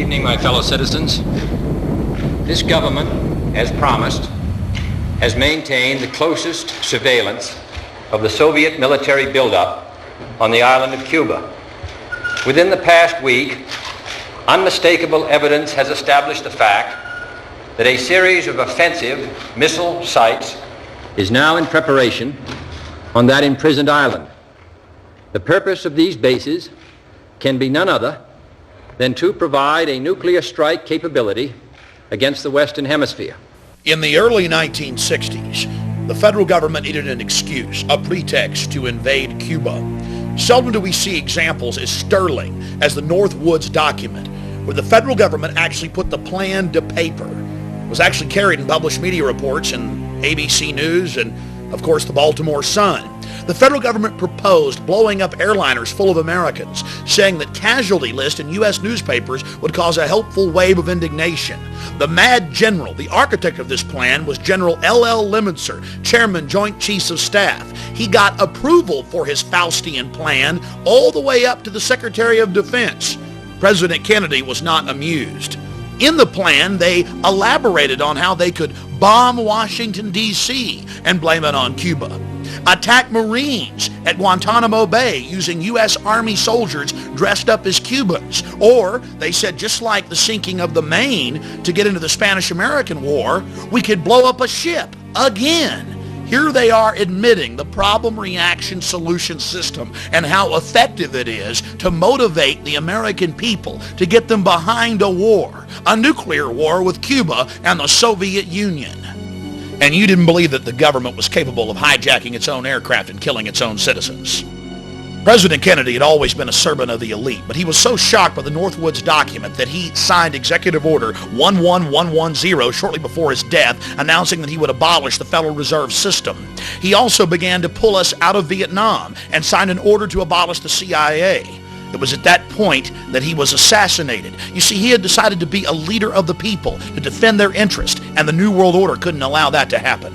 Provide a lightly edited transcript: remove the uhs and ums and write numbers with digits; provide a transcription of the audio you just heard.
evening, my fellow citizens. This government, as promised, has maintained the closest surveillance of the Soviet military buildup on the island of Cuba. Within the past week, unmistakable evidence has established the fact that a series of offensive missile sites is now in preparation on that imprisoned island. The purpose of these bases can be none other than to provide a nuclear strike capability against the Western Hemisphere. In the early 1960s, the federal government needed an excuse, a pretext to invade Cuba. Seldom do we see examples as sterling as the Northwood's document, where the federal government actually put the plan to paper. It was actually carried in published media reports in ABC News and, of course, the Baltimore Sun. The federal government proposed blowing up airliners full of Americans, saying that casualty lists in U.S. newspapers would cause a helpful wave of indignation. The mad general, the architect of this plan, was General L.L. Lemonster, Chairman, Joint Chiefs of Staff. He got approval for his Faustian plan all the way up to the Secretary of Defense. President Kennedy was not amused. In the plan, they elaborated on how they could bomb Washington, D.C. and blame it on Cuba. Attack Marines at Guantanamo Bay using U.S. Army soldiers dressed up as Cubans. Or, they said, just like the sinking of the Maine to get into the Spanish-American War, we could blow up a ship again. Here they are admitting the problem-reaction-solution system and how effective it is to motivate the American people to get them behind a war, a nuclear war with Cuba and the Soviet Union. And you didn't believe that the government was capable of hijacking its own aircraft and killing its own citizens. President Kennedy had always been a servant of the elite, but he was so shocked by the Northwood's document that he signed Executive Order 11110 shortly before his death, announcing that he would abolish the Federal Reserve System. He also began to pull us out of Vietnam and signed an order to abolish the CIA. It was at that point that he was assassinated. You see, he had decided to be a leader of the people, to defend their interest, and the New World Order couldn't allow that to happen.